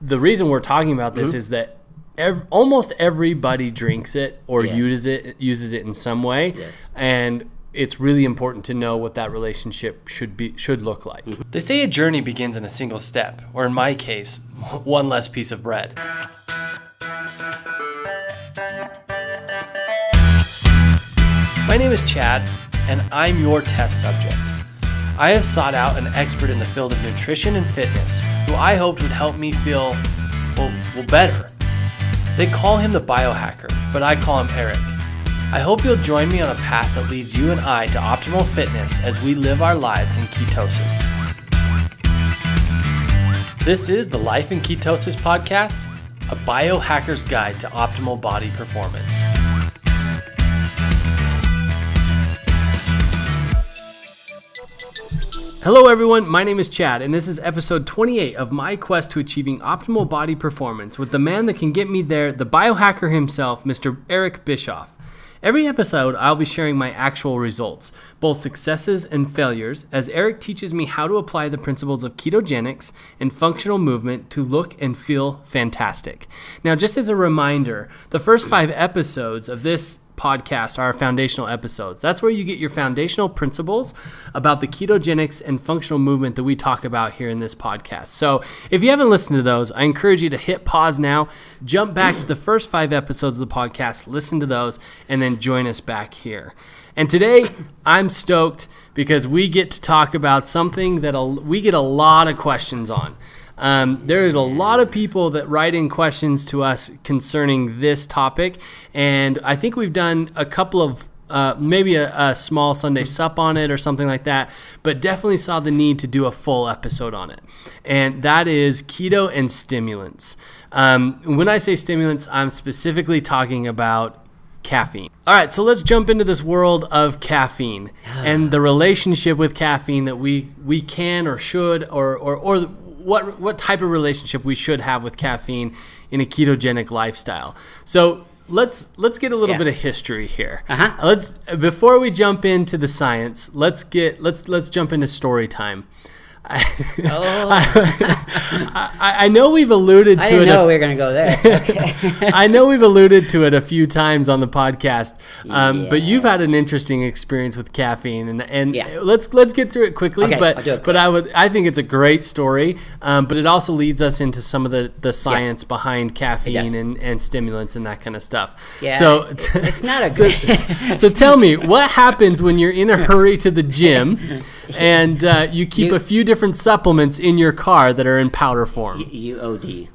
the reason we're talking about this is that almost everybody drinks it or uses it in some way. Yes. And it's really important to know what that relationship should look like. They say a journey begins in a single step, or in my case, one less piece of bread. My name is Chad, and I'm your test subject. I have sought out an expert in the field of nutrition and fitness who I hoped would help me feel, better. They call him the biohacker, but I call him Eric. I hope you'll join me on a path that leads you and I to optimal fitness as we live our lives in ketosis. This is the Life in Ketosis podcast, a biohacker's guide to optimal body performance. Hello everyone, my name is Chad, and this is episode 28 of my quest to achieving optimal body performance with the man that can get me there, the biohacker himself, Mr. Eric Bischoff. Every episode, I'll be sharing my actual results, both successes and failures, as Eric teaches me how to apply the principles of ketogenics and functional movement to look and feel fantastic. Now, just as a reminder, the first 5 episodes of this podcast are our foundational episodes. That's where you get your foundational principles about the ketogenics and functional movement that we talk about here in this podcast. So if you haven't listened to those, I encourage you to hit pause now, jump back to the first 5 episodes of the podcast, listen to those, and then join us back here. And today, I'm stoked because we get to talk about something that we get a lot of questions on. There is a lot of people that write in questions to us concerning this topic, and I think we've done a couple of maybe a small Sunday sup on it or something like that, but definitely saw the need to do a full episode on it, and that is keto and stimulants. When I say stimulants, I'm specifically talking about caffeine. All right, so let's jump into this world of caffeine and the relationship with caffeine that we can or should or what type of relationship we should have with caffeine in a ketogenic lifestyle. So let's get a little bit of history here. Before we jump into the science, let's jump into story time. I know we've alluded to it. I didn't know we were going to go there. Okay. I know we've alluded to it a few times on the podcast, but you've had an interesting experience with caffeine, and let's get through it quickly. Okay, but I think it's a great story, but it also leads us into some of the science behind caffeine and stimulants and that kind of stuff. Yeah, so it's not a great. So tell me, what happens when you're in a hurry to the gym and you keep a few different supplements in your car that are in powder form? You OD.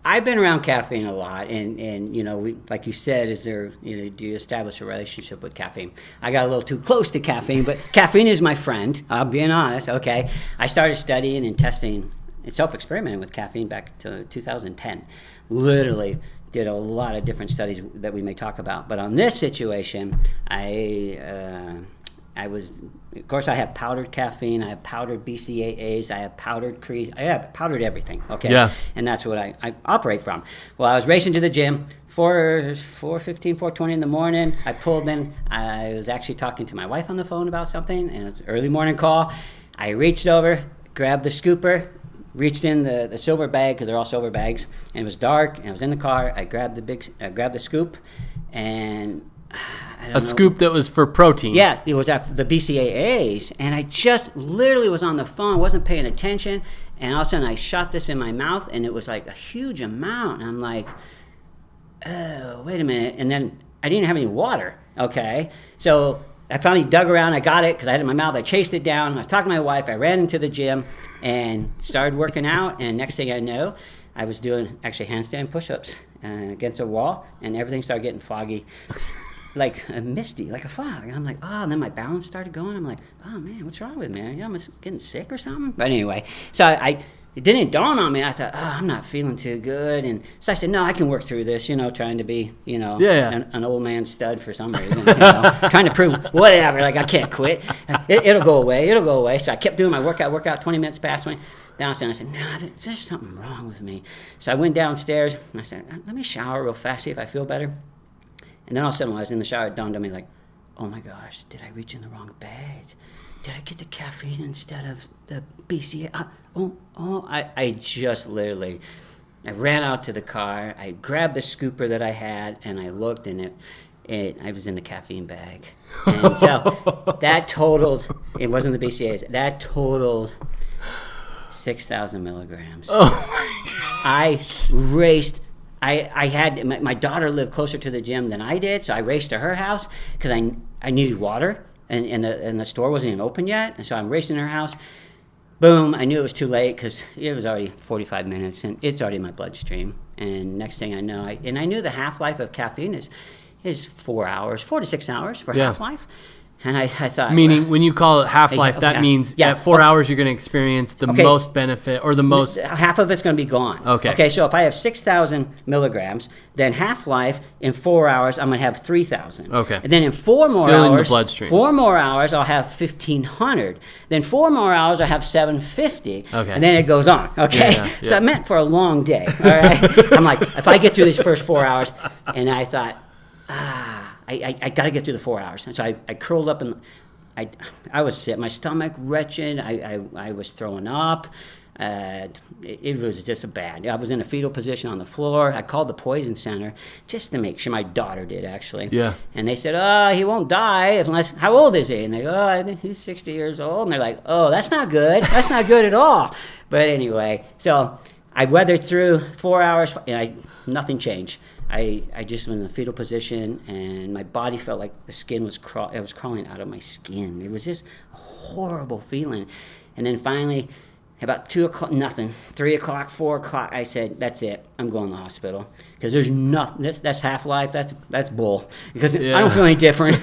I've been around caffeine a lot, and like you said, do you establish a relationship with caffeine? I got a little too close to caffeine, but caffeine is my friend. I'm being honest. Okay, I started studying and testing and self-experimenting with caffeine back to 2010. Literally did a lot of different studies that we may talk about, but on this situation, I have powdered caffeine, I have powdered BCAAs, I have powdered creatine, I have powdered everything, okay? Yeah. And that's what I operate from. Well, I was racing to the gym, 4:15, 4:20 in the morning. I pulled in, I was actually talking to my wife on the phone about something, and it was an early morning call. I reached over, grabbed the scooper, reached in the silver bag, because they're all silver bags, and it was dark, and I was in the car. I grabbed the scoop, and scoop that was for protein. Yeah, it was the BCAAs, and I just literally was on the phone, wasn't paying attention, and all of a sudden I shot this in my mouth, and it was like a huge amount, and I'm like, oh, wait a minute, and then I didn't have any water, okay? So I finally dug around, I got it, because I had it in my mouth, I chased it down, I was talking to my wife, I ran into the gym, and started working out, and next thing I know, I was doing actually handstand push-ups against a wall, and everything started getting foggy. Like a misty, like a fog. And I'm like, oh, and then my balance started going. I'm like, oh man, what's wrong with me? I'm getting sick or something? But anyway, so it didn't dawn on me. I thought, oh, I'm not feeling too good. And so I said, no, I can work through this, trying to be, an old man stud for some reason, trying to prove whatever, like I can't quit. It'll go away. So I kept doing my workout, 20 minutes past me. Downstairs, I said, no, there's something wrong with me. So I went downstairs, and I said, let me shower real fast, see if I feel better. And then all of a sudden, when I was in the shower, it dawned on me like, oh my gosh, did I reach in the wrong bag? did I get the caffeine instead of the BCA? I just literally, I ran out to the car. I grabbed the scooper that I had, and I looked, and I was in the caffeine bag. And so that totaled, it wasn't the BCAs, that totaled 6,000 milligrams. Oh my God. I raced. I had, my daughter lived closer to the gym than I did, so I raced to her house because I needed water, and the store wasn't even open yet. And so I'm racing to her house. Boom, I knew it was too late because it was already 45 minutes, and it's already in my bloodstream. And next thing I know, I knew the half-life of caffeine is 4 hours, 4 to 6 hours for half-life. And I thought... Meaning, when you call it half-life, that means at 4 hours you're going to experience the most benefit, or the most... Half of it's going to be gone. Okay, so if I have 6,000 milligrams, then half-life, in 4 hours, I'm going to have 3,000. Okay. And then in 4 more Still hours... in the bloodstream. 4 more hours, I'll have 1,500. Then 4 more hours, I'll have 750. Okay. And then it goes on, okay? Yeah. So I meant for a long day, all right? I'm like, if I get through these first 4 hours, and I thought, I got to get through the 4 hours. And so I curled up, and I was sick. My stomach wretched. I was throwing up. It was just bad. I was in a fetal position on the floor. I called the poison center just to make sure. My daughter did, actually. Yeah. And they said, he won't die unless, how old is he? And they go, I think he's 60 years old. And they're like, that's not good. That's not good at all. But anyway, so I weathered through 4 hours, and nothing changed. I just was in the fetal position, and my body felt like the skin was crawling out of my skin. It was just a horrible feeling. And then finally, about 2 o'clock, nothing. 3 o'clock, 4 o'clock, I said, that's it. I'm going to the hospital. Because there's nothing. That's half-life. That's bull. Because I don't feel any different.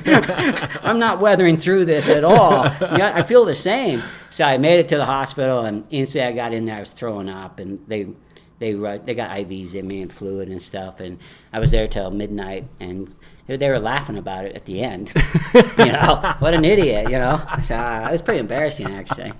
I'm not weathering through this at all. I feel the same. So I made it to the hospital, and instantly I got in there. I was throwing up, and they got IVs in me and fluid and stuff, and I was there till midnight, and they were laughing about it at the end. What an idiot, So it was pretty embarrassing, actually.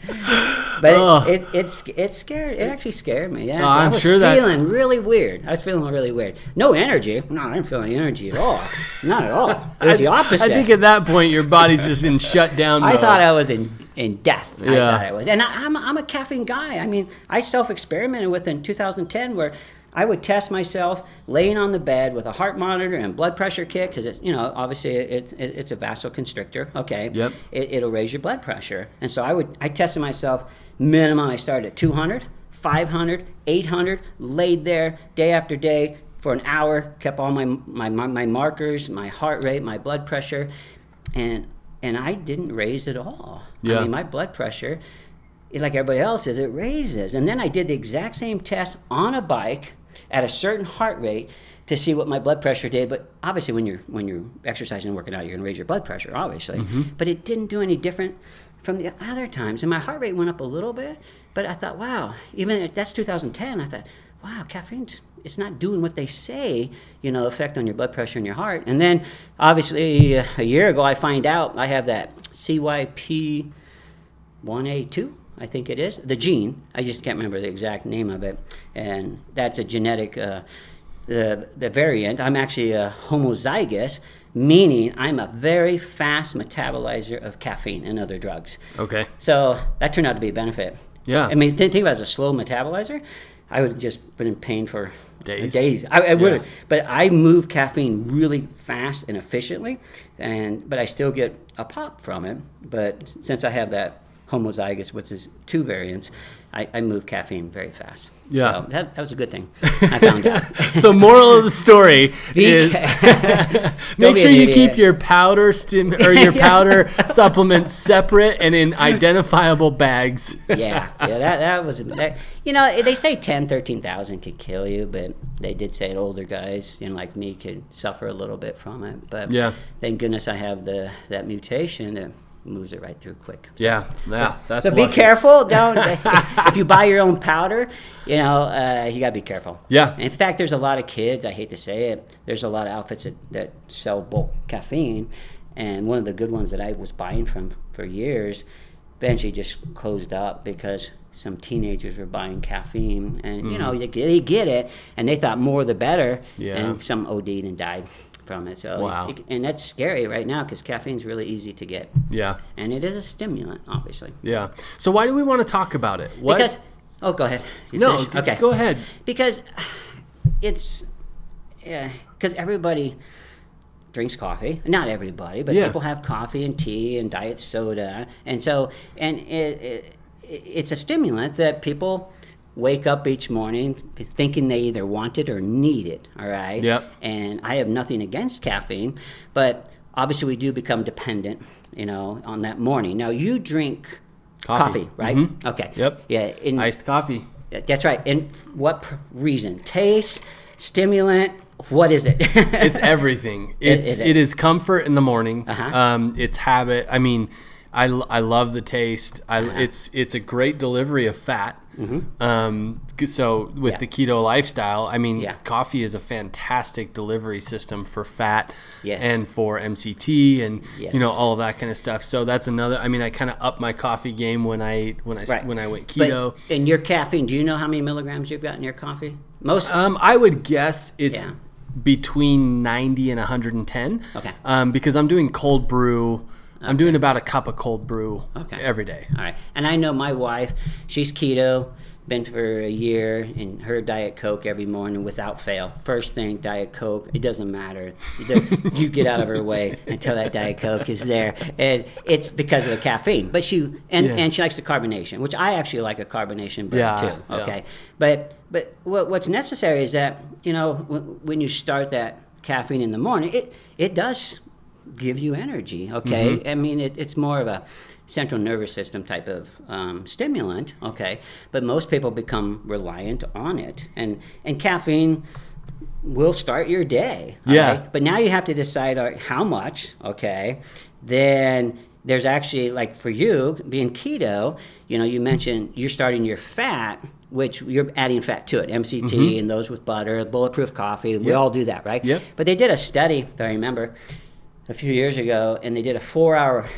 But it scared. It actually scared me. Yeah, I was feeling really weird. I was feeling really weird. No energy. No, I didn't feel any energy at all. Not at all. It was the opposite. I think at that point your body's just in shutdown mode. I thought I was in death. Yeah. I thought I was. And I'm a caffeine guy. I mean, I self-experimented with in 2010 where I would test myself laying on the bed with a heart monitor and blood pressure kit because it's, obviously it's a vasoconstrictor. Okay. Yep. It'll raise your blood pressure. And so I tested myself minimum. I started at 200, 500, 800, laid there day after day for an hour, kept all my markers, my heart rate, my blood pressure, and I didn't raise at all. Yeah. I mean, my blood pressure, like everybody else's, it raises. And then I did the exact same test on a bike at a certain heart rate to see what my blood pressure did. But obviously when you're exercising and working out, you're going to raise your blood pressure, obviously. Mm-hmm. But it didn't do any different from the other times. And my heart rate went up a little bit, but I thought, wow, even that's 2010. I thought, wow, it's not doing what they say, effect on your blood pressure and your heart. And then obviously a year ago, I find out I have that CYP1A2. I think it is, the gene. I just can't remember the exact name of it. And that's a genetic, the variant. I'm actually a homozygous, meaning I'm a very fast metabolizer of caffeine and other drugs. Okay. So that turned out to be a benefit. Yeah. I mean, think about it as a slow metabolizer. I would have just been in pain for days. I would have. But I move caffeine really fast and efficiently, but I still get a pop from it. But since I have that homozygous, which is 2 variants, I move caffeine very fast. Yeah. So that was a good thing, I found out. So moral of the story is make sure you keep your powder your powder supplements separate and in identifiable bags. Yeah, that was, they say 13,000 can kill you, but they did say older guys, like me, could suffer a little bit from it. But thank goodness I have that mutation that moves it right through quick. So, that's so be careful. Don't if you buy your own powder, you gotta be careful. Yeah. In fact, there's a lot of kids, I hate to say it, there's a lot of outfits that sell bulk caffeine, and one of the good ones that I was buying from for years eventually just closed up because some teenagers were buying caffeine, and you get it, and they thought more the better, and some OD'd and died. from it. So Wow. And that's scary right now because caffeine's really easy to get. Yeah. And it is a stimulant, obviously. Yeah. So why do we want to talk about it? What? Because, go ahead. Okay. Go ahead. Because because everybody drinks coffee. Not everybody, but people have coffee and tea and diet soda. And so, it's a stimulant that people wake up each morning thinking they either want it or need it, all right? Yep. And I have nothing against caffeine, but obviously we do become dependent, on that morning. Now, you drink coffee, right? Mm-hmm. Okay. Yep. Yeah. Iced coffee. That's right. And what reason? Taste, stimulant, what is it? It's everything. It is comfort in the morning. Uh-huh. It's habit. I mean, I love the taste. It's a great delivery of fat. Mm-hmm. So with the keto lifestyle, I mean, coffee is a fantastic delivery system for fat and for MCT and all of that kind of stuff. So that's another. I mean, I kind of up my coffee game when I went keto. But in your caffeine, do you know how many milligrams you've got in your coffee? Most. I would guess it's between 90 and 110. Okay. Because I'm doing cold brew. I'm doing about a cup of cold brew every day. All right. And I know my wife, she's keto, been for a year, and her Diet Coke every morning without fail. First thing, Diet Coke. It doesn't matter. You get out of her way until that Diet Coke is there. And it's because of the caffeine. But she likes the carbonation, which I actually like a carbonation blend too. Okay. Yeah. But what's necessary is that, when you start that caffeine in the morning, it does give you energy, okay? Mm-hmm. I mean, it's more of a central nervous system type of stimulant, okay? But most people become reliant on it. And caffeine will start your day, okay? But now you have to decide how much, okay? Then there's actually, like for you, being keto, you mentioned you're starting your fat, which you're adding fat to it, MCT and those with butter, bulletproof coffee, we all do that, right? Yep. But they did a study, if I remember, a few years ago, and they did a 4-hour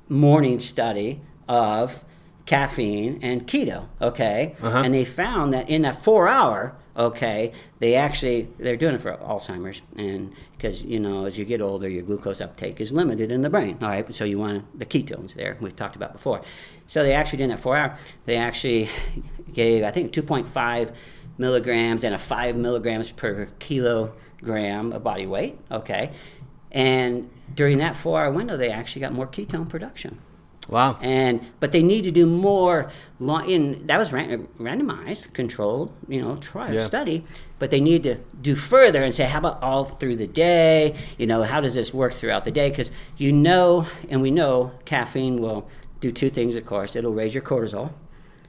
morning study of caffeine and keto, okay? And they found that in that 4-hour, okay, they're doing it for Alzheimer's, and because, as you get older, your glucose uptake is limited in the brain, all right? So you want the ketones there, we've talked about before. So they actually did that 4-hour, they actually gave, I think, 2.5 milligrams and a 5 milligrams per kilogram of body weight, okay? And during that 4-hour window, they actually got more ketone production. Wow. But they need to do more. That was randomized, controlled, trial study. But they need to do further and say, how about all through the day? How does this work throughout the day? Because and we know caffeine will do two things. Of course, it'll raise your cortisol.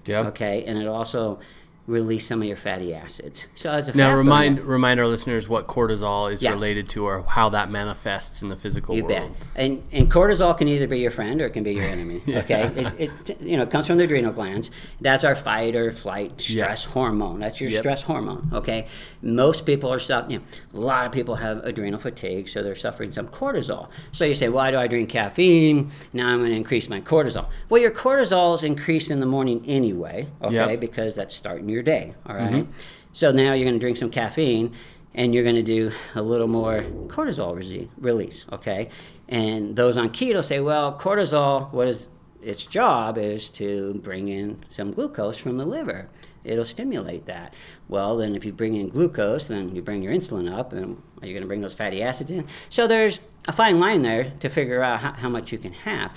Yeah. Okay, and it'll also release some of your fatty acids. So as a now remind our listeners what cortisol is related to, or how that manifests in the physical world. Bet. And cortisol can either be your friend or it can be your enemy. Okay, it comes from the adrenal glands. That's our fight or flight stress hormone. That's your stress hormone. Okay, most people are a lot of people have adrenal fatigue, so they're suffering some cortisol. So you say, why do I drink caffeine? Now I'm going to increase my cortisol. Well, your cortisol is increased in the morning anyway. Okay, because that's starting your day, all right? So now you're going to drink some caffeine and you're going to do a little more cortisol release, okay? And those on keto say, well, cortisol, its job is to bring in some glucose from the liver. It'll stimulate that. Well, then if you bring in glucose, then you bring your insulin up, and are you going to bring those fatty acids in? So there's a fine line there to figure out how much you can have.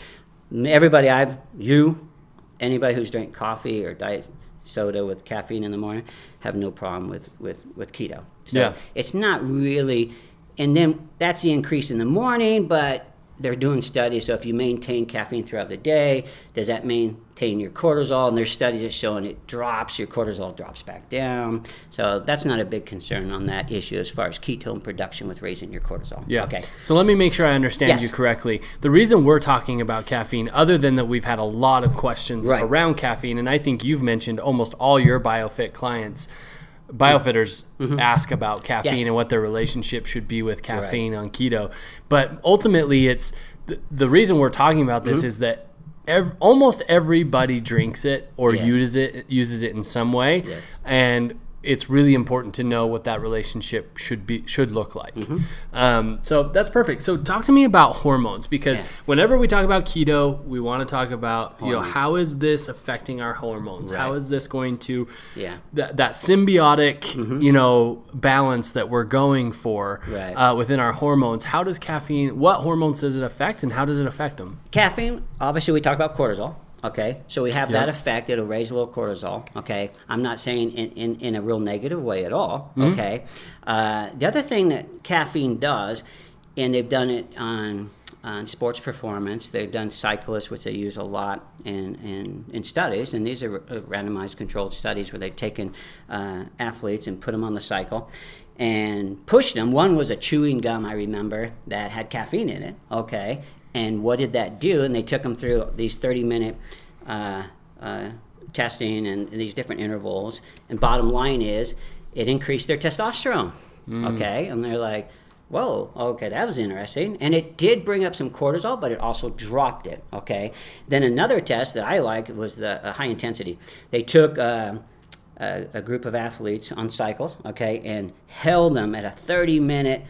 Everybody anybody who's drank coffee or diet soda with caffeine in the morning have no problem with keto. So it's not really, and then that's the increase in the morning, but they're doing studies. So if you maintain caffeine throughout the day, does that maintain your cortisol? And there's studies that showing it drops, your cortisol drops back down. So that's not a big concern on that issue as far as ketone production with raising your cortisol. Yeah. Okay. So let me make sure I understand you correctly. The reason we're talking about caffeine, other than that we've had a lot of questions around caffeine, and I think you've mentioned almost all your BioFit clients, biofitters ask about caffeine and what their relationship should be with caffeine on keto. But ultimately, it's the reason we're talking about this is that almost everybody drinks it or uses it in some way. Yes. And it's really important to know what that relationship should look like. So that's perfect. So talk to me about hormones, because whenever we talk about keto, we want to talk about hormones. How is this affecting our hormones? Right. How is this going to that symbiotic balance that we're going for within our hormones? How does caffeine? What hormones does it affect, and how does it affect them? Caffeine, obviously, we talk about cortisol. Okay, so we have that effect. It'll raise a little cortisol. Okay, I'm not saying in a real negative way at all. Okay, the other thing that caffeine does, and they've done it on sports performance. They've done cyclists, which they use a lot in studies, and these are randomized controlled studies where they've taken athletes and put them on the cycle and pushed them. One was a chewing gum, I remember, that had caffeine in it. Okay. And what did that do? And they took them through these 30-minute testing and these different intervals. And bottom line is, it increased their testosterone. Okay, and they're like, whoa, okay, that was interesting. And it did bring up some cortisol, but it also dropped it. Okay. Then another test that I liked was the high intensity. They took a group of athletes on cycles, okay, and held them at a 30-minute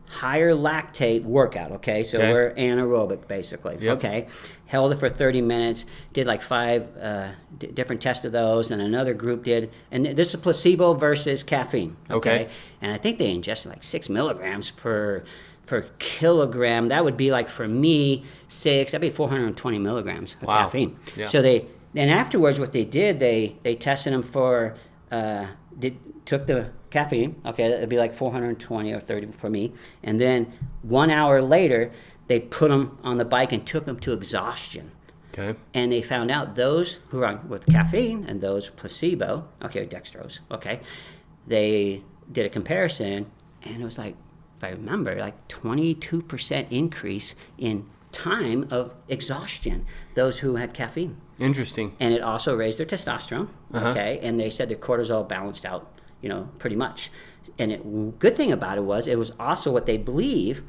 higher lactate workout, okay? So we're anaerobic, basically, okay? Held it for 30 minutes, did like 5 different tests of those, and another group did, and this is placebo versus caffeine, okay? And I think they ingested like 6 milligrams per kilogram. That would be like, for me, that'd be 420 milligrams of caffeine. Yeah. So then afterwards, what they did, they tested them for, took the caffeine, okay, that'd be like 420 or 30 for me, and then 1 hour later, they put them on the bike and took them to exhaustion. Okay. And they found out those who were on with caffeine and those placebo, okay, dextrose, okay, they did a comparison, and it was like, if I remember, like 22% increase in time of exhaustion, those who had caffeine. Interesting. And it also raised their testosterone, okay, and they said their cortisol balanced out, pretty much. And good thing about it was also what they believe,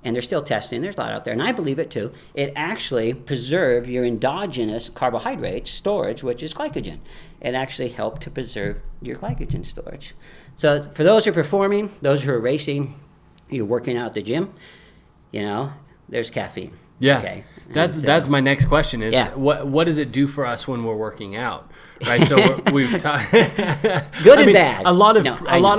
and they're still testing, there's a lot out there, and I believe it too, it actually preserved your endogenous carbohydrate storage, which is glycogen. It actually helped to preserve your glycogen storage. So for those who are performing, those who are racing, you're working out at the gym, there's caffeine. Yeah, okay. That's my next question is what does it do for us when we're working out, right? So we've talked good and bad. A lot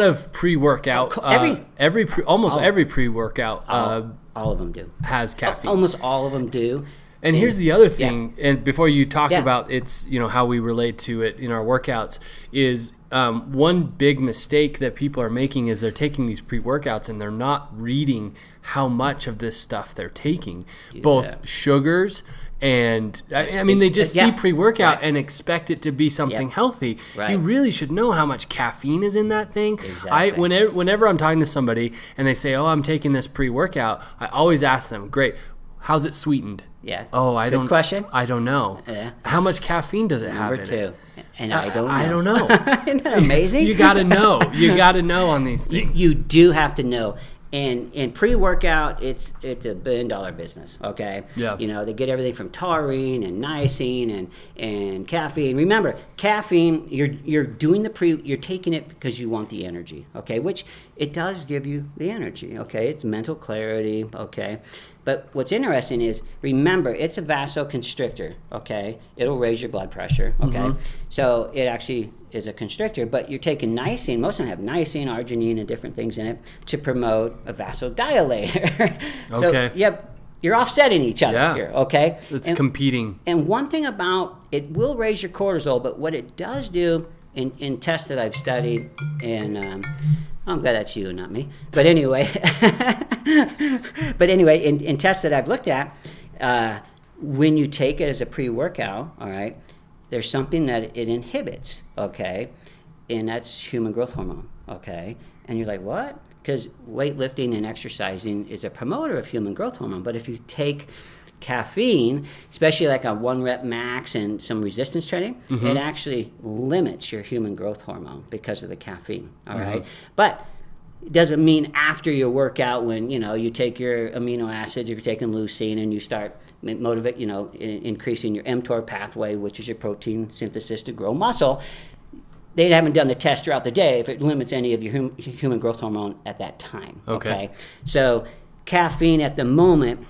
of pre-workout, almost every pre-workout, all of them do has caffeine. Almost all of them do. And here's the other thing, and before you talk about it's how we relate to it in our workouts, is one big mistake that people are making is they're taking these pre-workouts and they're not reading how much of this stuff they're taking, both sugars and I mean they just see pre-workout and expect it to be something healthy. Right. You really should know how much caffeine is in that thing. Exactly. Whenever I'm talking to somebody and they say, "Oh, I'm taking this pre-workout," I always ask them, "Great, how's it sweetened?" Yeah. Oh, Good question. I don't know. Yeah. How much caffeine does it have in it? And I don't know. I don't know. Isn't that amazing? You got to know. You got to know on these things. You do have to know. And in pre-workout, it's a $1 billion business, okay? Yeah. They get everything from taurine and niacin and caffeine. Remember, caffeine, you're doing you're taking it because you want the energy, okay? Which it does give you the energy, okay? It's mental clarity, okay? But what's interesting is, remember, it's a vasoconstrictor, okay? It'll raise your blood pressure, okay? So it actually is a constrictor, but you're taking niacin. Most of them have niacin, arginine, and different things in it to promote a vasodilator. So, you're offsetting each other here, okay? It's competing. And one thing about it will raise your cortisol, but what it does do in tests that I've studied, and I'm glad that's you, not me. But anyway, in tests that I've looked at, when you take it as a pre-workout, all right, there's something that it inhibits, okay, and that's human growth hormone, okay? And you're like, what? Because weightlifting and exercising is a promoter of human growth hormone. But if you take caffeine, especially like on 1 rep max and some resistance training, it actually limits your human growth hormone because of the caffeine, all right? But it doesn't mean after your workout when, you take your amino acids, if you're taking leucine and you start increasing your mTOR pathway, which is your protein synthesis to grow muscle, they haven't done the test throughout the day if it limits any of your human growth hormone at that time. Okay. So caffeine at the moment,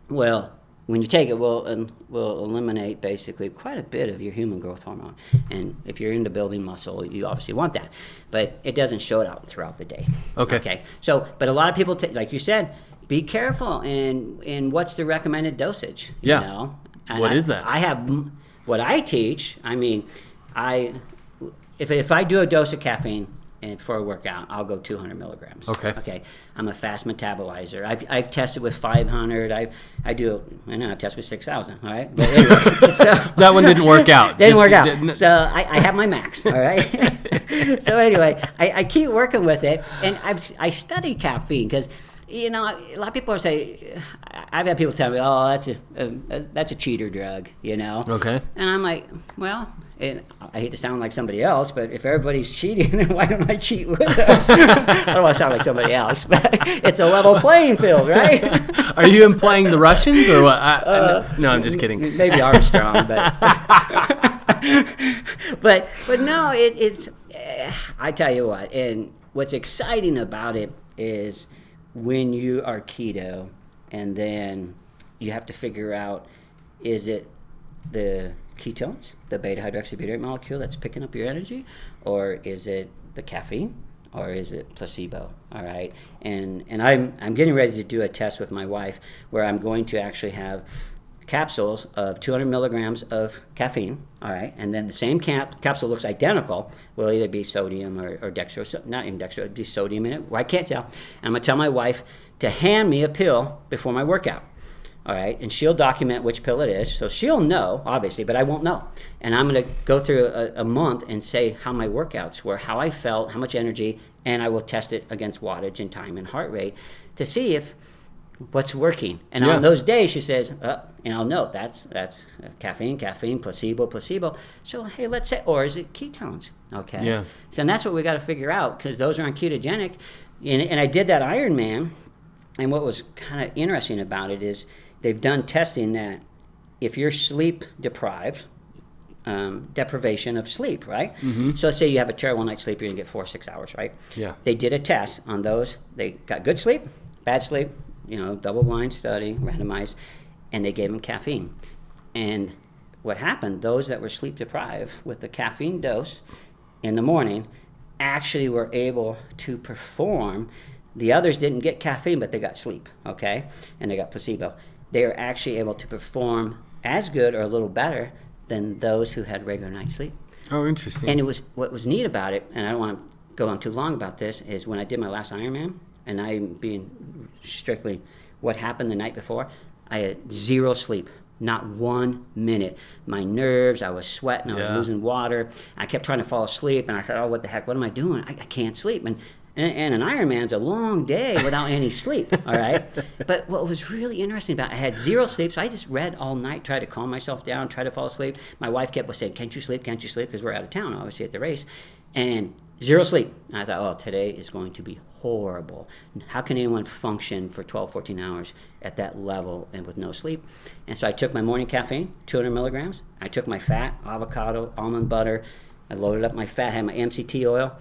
well, when you take it, will eliminate basically quite a bit of your human growth hormone. And if you're into building muscle, you obviously want that. But it doesn't show it out throughout the day. Okay. So, but a lot of people, like you said, be careful in what's the recommended dosage. Yeah. You know? What is that? I have, what I teach, I mean, if I do a dose of caffeine and for a workout, I'll go 200 milligrams. Okay. I'm a fast metabolizer. I've tested with 500. I test with 6,000. All right. But anyway, so, that one didn't work out. Didn't work out. So I have my max. All right. So anyway, I keep working with it, and I study caffeine because, you know, a lot of people say, I've had people tell me, oh, that's a cheater drug, you know. Okay. And I'm like, well, and I hate to sound like somebody else, but if everybody's cheating, then why don't I cheat with them? I don't want to sound like somebody else, but it's a level playing field, right? Are you implying the Russians or what? No, I'm just kidding. Maybe Armstrong, but but no, it's. I tell you what, and what's exciting about it is when you are keto, and then you have to figure out, is it the ketones, the beta-hydroxybutyrate molecule that's picking up your energy, or is it the caffeine, or is it placebo? All right, and I'm getting ready to do a test with my wife where I'm going to actually have capsules of 200 milligrams of caffeine, all right, and then the same capsule looks identical, will either be sodium or dextrose, not even dextrose, it'd be sodium in it, I can't tell. And I'm going to tell my wife to hand me a pill before my workout, all right, and she'll document which pill it is, so she'll know, obviously, but I won't know. And I'm going to go through a month and say how my workouts were, how I felt, how much energy, and I will test it against wattage and time and heart rate to see if what's working. And on those days, she says, and I'll note that's caffeine, placebo. So, hey, let's say, or is it ketones? Okay. Yeah. So and that's what we got to figure out, because those are on ketogenic. And I did that Ironman, and what was kind of interesting about it is they've done testing that if you're sleep deprived, deprivation of sleep, right? Mm-hmm. So let's say you have a terrible night's sleep, you're going to get 4 or 6 hours, right? Yeah. They did a test on those. They got good sleep, bad sleep, double-blind study, randomized, and they gave them caffeine. And what happened, those that were sleep deprived with the caffeine dose in the morning actually were able to perform. The others didn't get caffeine, but they got sleep, okay? And they got placebo. They were actually able to perform as good or a little better than those who had regular night sleep. Oh, interesting. And what was neat about it, and I don't want to go on too long about this, is when I did my last Ironman, and I'm being strictly what happened the night before, I had 0 sleep, not 1 minute. My nerves, I was sweating, I was losing water. I kept trying to fall asleep, and I thought, oh, what the heck, what am I doing? I can't sleep. And an Ironman's a long day without any sleep, all right? But what was really interesting about it, I had 0 sleep, so I just read all night, tried to calm myself down, tried to fall asleep. My wife kept saying, can't you sleep, because we're out of town, obviously, at the race. And 0 sleep. And I thought, oh, today is going to be horrible. How can anyone function for 12, 14 hours at that level and with no sleep? And so I took my morning caffeine, 200 milligrams. I took my fat, avocado, almond butter. I loaded up my fat, had my MCT oil.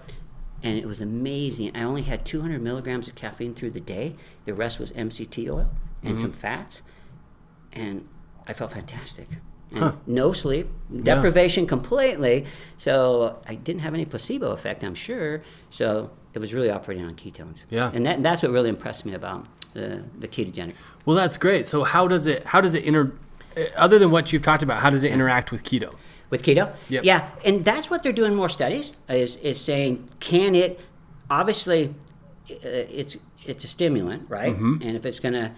And it was amazing. I only had 200 milligrams of caffeine through the day. The rest was MCT oil and some fats. And I felt fantastic. And no sleep, deprivation completely. So I didn't have any placebo effect, I'm sure. So it was really operating on ketones. Yeah. And that's what really impressed me about the ketogenic. Well, that's great. So how does it other than what you've talked about, how does it interact with keto? With keto? Yep. Yeah, and that's what they're doing more studies, is saying, can it, obviously, it's a stimulant, right? Mm-hmm. And if it's going to,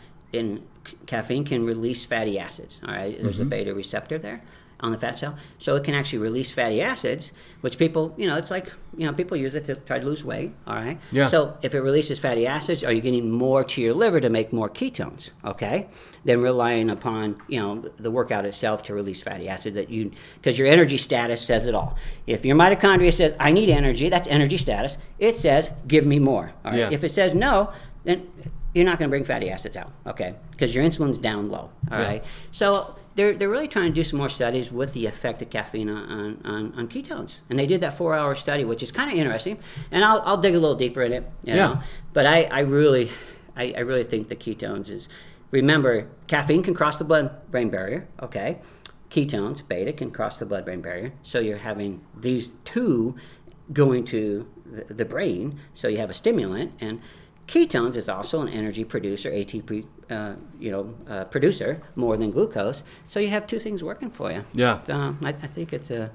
caffeine can release fatty acids, all right? There's a beta receptor there on the fat cell. So it can actually release fatty acids, which people, it's like, people use it to try to lose weight, all right? Yeah. So if it releases fatty acids, are you getting more to your liver to make more ketones, okay? Then relying upon, the workout itself to release fatty acid because your energy status says it all. If your mitochondria says, I need energy, that's energy status. It says, give me more, all right? Yeah. If it says no, then you're not going to bring fatty acids out, okay? Because your insulin's down low, all right? So they're really trying to do some more studies with the effect of caffeine on ketones. And they did that 4-hour study, which is kind of interesting. And I'll dig a little deeper in it. You know? But I really think the ketones is, remember, caffeine can cross the blood-brain barrier, okay? Ketones, beta, can cross the blood-brain barrier. So you're having these two going to the brain, so you have a stimulant. And ketones is also an energy producer, ATP, producer more than glucose. So you have two things working for you. Yeah. I think it's a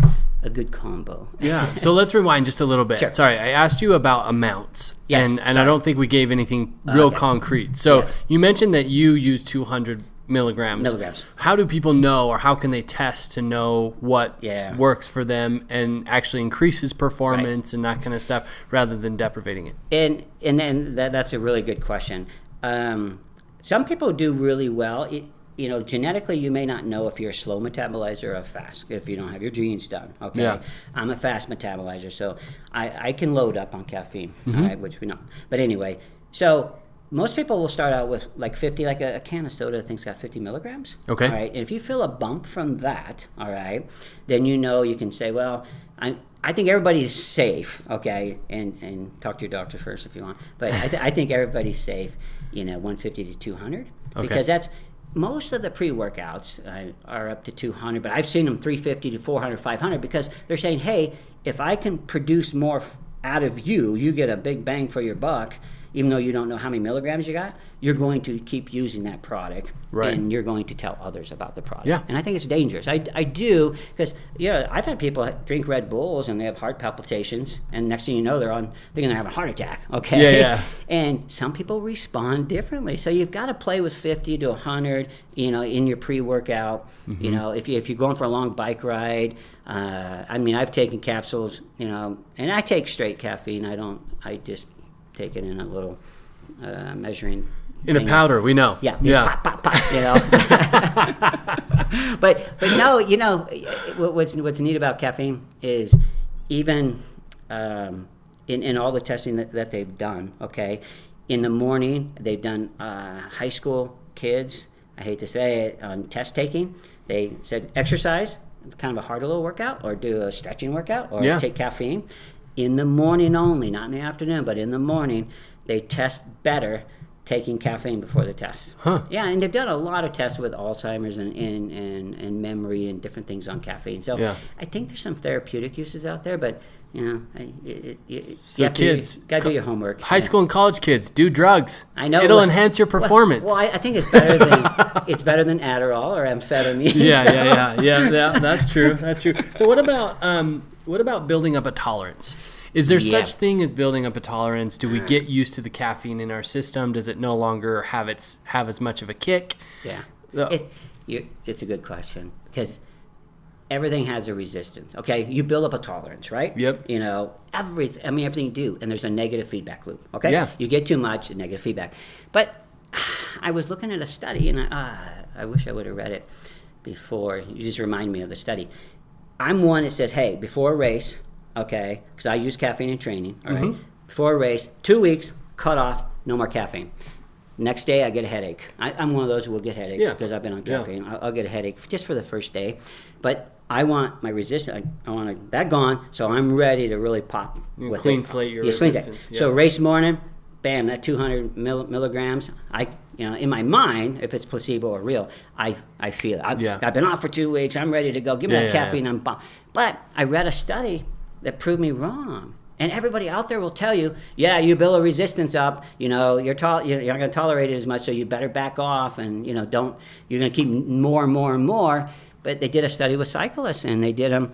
good combo. Yeah. So let's rewind just a little bit. Sure. Sorry, I asked you about amounts. Yes, And I don't think we gave anything real concrete. So you mentioned that you use 200 milligrams. How do people know, or how can they test to know what works for them and actually increases performance and that kind of stuff, rather than deprivating it? And then that's a really good question. Some people do really well. Genetically, you may not know if you're a slow metabolizer or a fast, if you don't have your genes done. Okay, Yeah. I'm a fast metabolizer, so I can load up on caffeine, all right, which we know. But anyway, so most people will start out with like 50, like a can of soda, I think's got 50 milligrams. Okay. All right. And if you feel a bump from that, all right, then you can say, well, I think everybody's safe, okay, and talk to your doctor first if you want. But I think everybody's safe, 150 to 200, because that's, most of the pre-workouts are up to 200, but I've seen them 350 to 400, 500, because they're saying, hey, if I can produce more out of you get a big bang for your buck. Even though you don't know how many milligrams you got, you're going to keep using that product, and you're going to tell others about the product. Yeah. And I think it's dangerous. I do, because I've had people drink Red Bulls and they have heart palpitations, and next thing you know, they're going to have a heart attack. Okay. Yeah. And some people respond differently, so you've got to play with 50 to 100, in your pre-workout. If you're going for a long bike ride. I've taken capsules, and I take straight caffeine. I just take it in a little measuring in thing. A powder, we know. Yeah. Pop, pop, pop, but no, what's neat about caffeine is, even in all the testing that they've done, okay, in the morning they've done high school kids, I hate to say it, on test taking, they said exercise, kind of a harder little workout, or do a stretching workout, or take caffeine. In the morning only, not in the afternoon, but in the morning, they test better taking caffeine before the test. Yeah, and they've done a lot of tests with Alzheimer's and memory and different things on caffeine. So I think there's some therapeutic uses out there, but you kids, got to do your homework. High school and college kids, do drugs. I know it'll enhance your performance. Well, I think it's better than Adderall or amphetamine. Yeah. That's true. So what about building up a tolerance? Is there such thing as building up a tolerance? Do we get used to the caffeine in our system? Does it no longer have as much of a kick? Yeah, it's a good question, because everything has a resistance. Okay, you build up a tolerance, right? Yep. Everything you do, and there's a negative feedback loop. Okay. Yeah. You get too much, the negative feedback. But I was looking at a study, and I wish I would have read it before. You just remind me of the study. I'm one that says, hey, before a race, okay, because I use caffeine in training, all right? Before a race, 2 weeks, cut off, no more caffeine. Next day, I get a headache. I'm one of those who will get headaches because I've been on caffeine. I'll get a headache just for the first day. But I want my resistance, I want that gone, so I'm ready to really pop. With clean slate your resistance. So race morning, bam, that 200 milligrams, in my mind, if it's placebo or real, I feel it. I've been off for 2 weeks. I'm ready to go. Give me that caffeine. I'm bomb. But I read a study that proved me wrong. And everybody out there will tell you, you build a resistance up. You're not going to tolerate it as much, so you better back off. And you're going to keep more and more and more. But they did a study with cyclists, and they did them.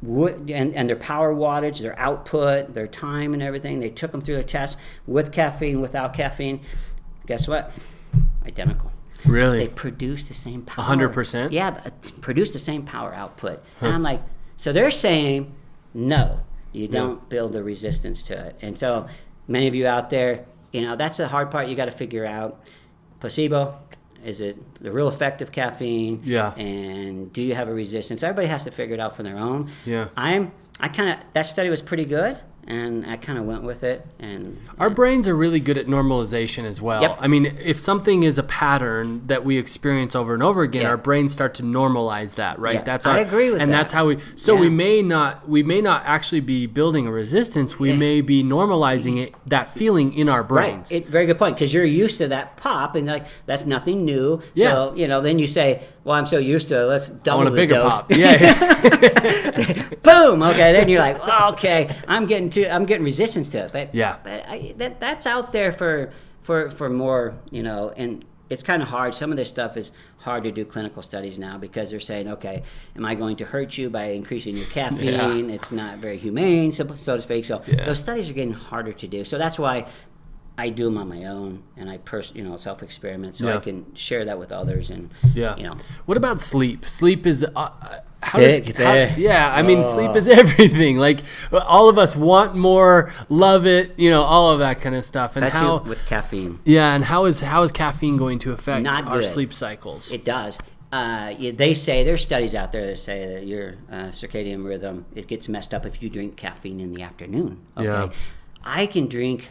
And their power wattage, their output, their time and everything. They took them through a test with caffeine, without caffeine. Guess what? Identical. Really? They produced the same power. 100%? Yeah, but produced the same power output. And I'm like, so they're saying, no, you don't build a resistance to it. And so many of you out there, that's the hard part you got to figure out. Placebo, is it the real effect of caffeine? Yeah. And do you have a resistance? Everybody has to figure it out for their own. Yeah. That study was pretty good. and I kind of went with it. And our brains are really good at normalization as well. Yep. I mean, if something is a pattern that we experience over and over again, Yeah. our brains start to normalize that, right? Yeah, I agree with and that. that's how we. So Yeah. we may not actually be building a resistance. We may be normalizing it, that feeling in our brains. Right. Very good point, because you're used to that pop, and like that's nothing new. Yeah. So then you say, "Well, I'm so used to it. Let's I double want a the bigger dose." pop. Yeah. Boom. Okay. Then you're like, oh, "Okay, I'm getting resistance to it." But Yeah. that's out there for more. And it's kind of hard. Some of this stuff is hard to do clinical studies now, because they're saying, okay, am I going to hurt you by increasing your caffeine? It's not very humane, so to speak. So those studies are getting harder to do. So that's why I do them on my own, and I self-experiment, so I can share that with others. And What about sleep? Sleep is Big. I mean, sleep is everything. Like, all of us want more, love it, all of that kind of stuff. And especially with caffeine. Yeah, and how is caffeine going to affect Not our good. sleep cycles? It does. They say, there's studies out there that say that your circadian rhythm, it gets messed up if you drink caffeine in the afternoon. Okay, Yeah. I can drink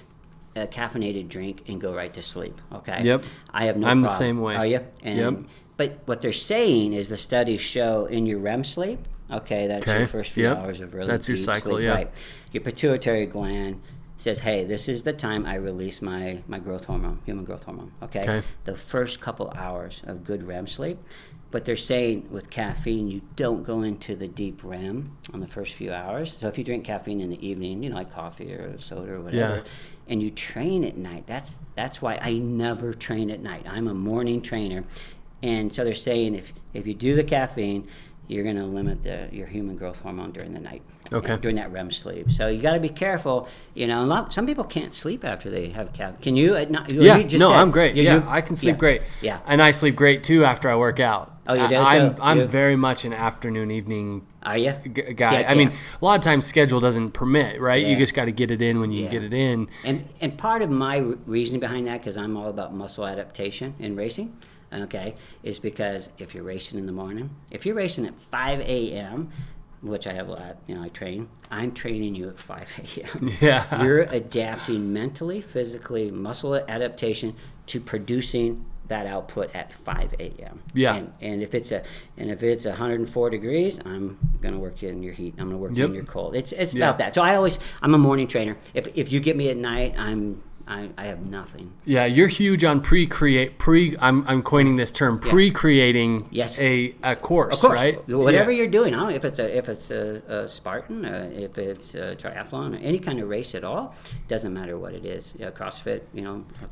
a caffeinated drink and go right to sleep. Okay. Yep. I have no I'm problem. the same way. Are you? Yep. But what they're saying is the studies show in your REM sleep. Okay, that's your first few hours of really That's your deep cycle. sleep, Yeah. right? Your pituitary gland says, hey, this is the time I release my growth hormone, human growth hormone. Okay. The first couple hours of good REM sleep. But they're saying with caffeine, you don't go into the deep REM on the first few hours. So if you drink caffeine in the evening, like coffee or soda or whatever, and you train at night, that's why I never train at night. I'm a morning trainer. And so they're saying if you do the caffeine, you're going to limit your human growth hormone during the night, during that REM sleep. So you got to be careful. Some people can't sleep after they have caffeine. Can you? I'm great. I can sleep great. Yeah, and I sleep great too after I work out. Oh, you do? I'm very much an afternoon, evening. Are you? Guy. I mean, a lot of times schedule doesn't permit, right? Yeah. You just got to get it in when you get it in. And part of my reasoning behind that, because I'm all about muscle adaptation in racing, is because if you're racing in the morning, if you're racing at 5 a.m., which I have a lot, I train, I'm training you at 5 a.m. Yeah. You're adapting mentally, physically, muscle adaptation to producing that output at 5 a.m. Yeah. And if it's 104 degrees, I'm gonna work you in your heat. I'm gonna work you in your cold. It's about that. So I'm a morning trainer. If you get me at night, I have nothing. Yeah, you're huge on I'm coining this term, pre-creating a course, right? Whatever you're doing. I don't know if it's a Spartan, if it's a triathlon, or any kind of race at all. Doesn't matter what it is. CrossFit,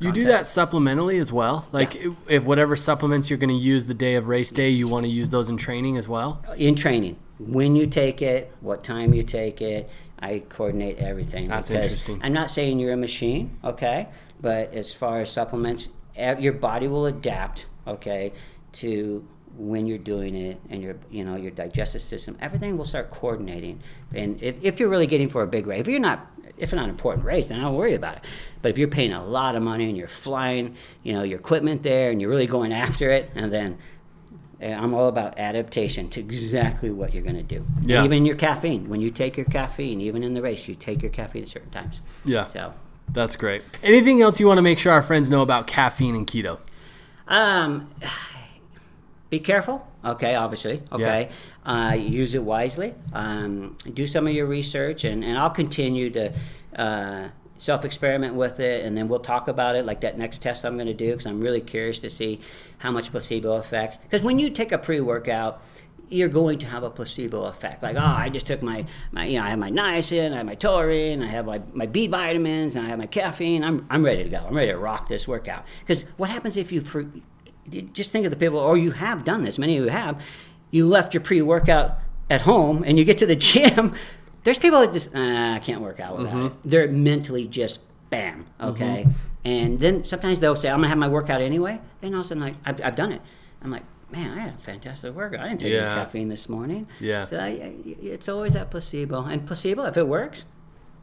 You do that supplementally as well? Like if whatever supplements you're going to use the day of race day, you want to use those in training as well? In training. When you take it, what time you take it, I coordinate everything. That's interesting. I'm not saying you're a machine, okay? But as far as supplements, your body will adapt, to when you're doing it, and your digestive system, everything will start coordinating. And if you're really getting for a big race, if it's not an important race, then I don't worry about it. But if you're paying a lot of money and you're flying, your equipment there, and you're really going after it, and then I'm all about adaptation to exactly what you're going to do. Yeah. Even your caffeine. When you take your caffeine, even in the race, you take your caffeine at certain times. Yeah. So that's great. Anything else you want to make sure our friends know about caffeine and keto? Be careful. Okay, obviously. Okay. Yeah. Use it wisely. Do some of your research, and I'll continue to self-experiment with it, and then we'll talk about it, like that next test I'm going to do, because I'm really curious to see how much placebo effect. Because when you take a pre-workout, you're going to have a placebo effect. Like, I just took my I have my niacin, I have my taurine, I have my B vitamins, and I have my caffeine. I'm ready to go. I'm ready to rock this workout. Because what happens if just think of the people, or you have done this, many of you have, you left your pre-workout at home, and you get to the gym. There's people that just, I can't work out without it. They're mentally just bam, okay? And then sometimes they'll say, I'm going to have my workout anyway. Then all of a sudden, I've done it. I'm like, man, I had a fantastic workout. I didn't take any caffeine this morning. Yeah. So it's always that placebo. And placebo, if it works,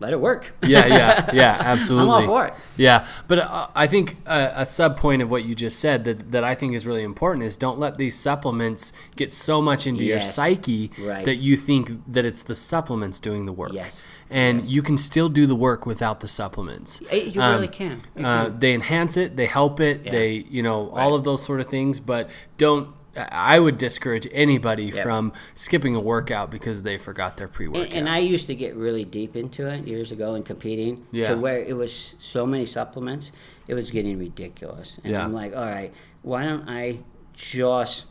let it work. Yeah, absolutely. I'm all for it. Yeah, but I think a sub point of what you just said that I think is really important is don't let these supplements get so much into your psyche that you think that it's the supplements doing the work. Yes. And you can still do the work without the supplements. You really can. They enhance it, they help it, they, all of those sort of things, but I would discourage anybody from skipping a workout because they forgot their pre-workout. And I used to get really deep into it years ago in competing to where it was so many supplements, it was getting ridiculous. And I'm like, all right, why don't I just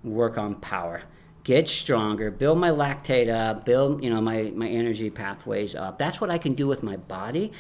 work on power? Get stronger, build my lactate up, build my energy pathways up. That's what I can do with my body.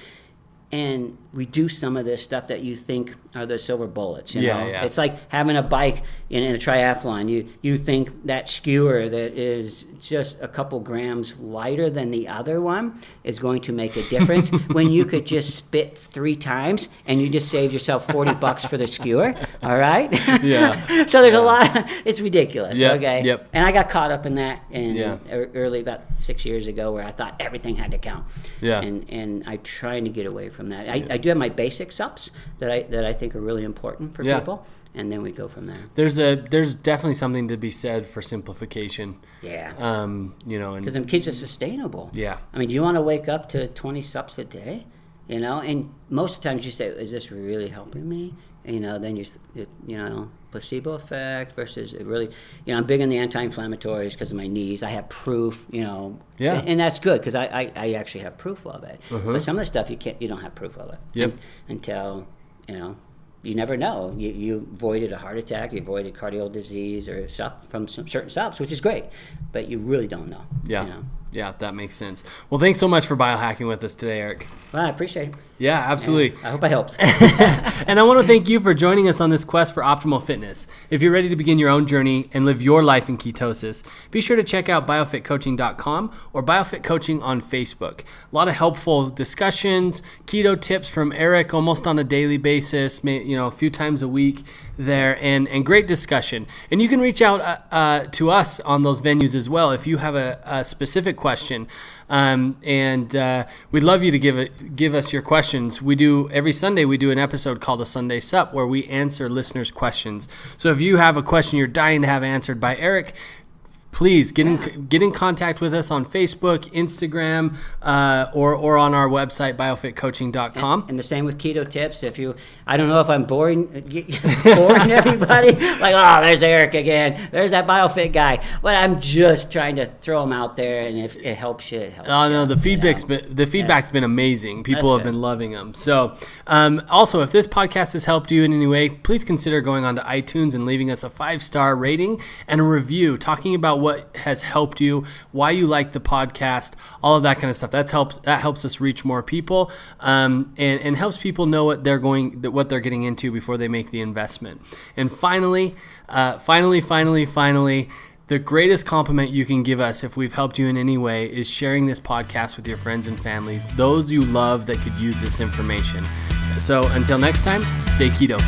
And reduce some of this stuff that you think are the silver bullets. You know? It's like having a bike in a triathlon. You think that skewer that is just a couple grams lighter than the other one is going to make a difference when you could just spit 3 times and you just saved yourself $40 for the skewer. All right? Yeah. So there's a lot. It's ridiculous. Okay. Yep. And I got caught up in that early, about 6 years ago, where I thought everything had to count. Yeah. And I'm trying to get away from that. I do have my basic subs that I think are really important for people, and then we go from there. There's definitely something to be said for simplification. Yeah. Because it keeps it sustainable. Yeah. I mean, do you want to wake up to 20 subs a day? And most of the times you say, is this really helping me? Then placebo effect versus it really, I'm big on the anti-inflammatories because of my knees. I have proof, and that's good because I actually have proof of it. But some of the stuff you don't have proof of it until, you never know. You avoided a heart attack, you avoided cardiac disease or stuff from some certain subs, which is great, but you really don't know. Yeah. Yeah, that makes sense. Well, thanks so much for biohacking with us today, Eric. Well, I appreciate it. Yeah, absolutely. I hope I helped. And I want to thank you for joining us on this quest for optimal fitness. If you're ready to begin your own journey and live your life in ketosis, be sure to check out biofitcoaching.com or Biofit Coaching on Facebook. A lot of helpful discussions, keto tips from Eric almost on a daily basis, a few times a week there, and great discussion. And you can reach out to us on those venues as well if you have a specific question. We'd love you to give us your questions. Every Sunday we do an episode called a Sunday Sup where we answer listeners' questions. So if you have a question you're dying to have answered by Eric, please get in contact with us on Facebook, Instagram, or on our website, biofitcoaching.com. And the same with keto tips. I don't know if I'm boring everybody. Like, there's Eric again. There's that biofit guy. But I'm just trying to throw them out there, and if it helps you, it helps you. No, the feedback's been amazing. People have been loving them. So, also, if this podcast has helped you in any way, please consider going onto iTunes and leaving us a 5-star rating and a review talking about what has helped you, why you like the podcast, all of that kind of stuff. That helps us reach more people, and helps people know what they're getting into before they make the investment. And finally, the greatest compliment you can give us if we've helped you in any way is sharing this podcast with your friends and families, those you love that could use this information. So until next time, stay keto.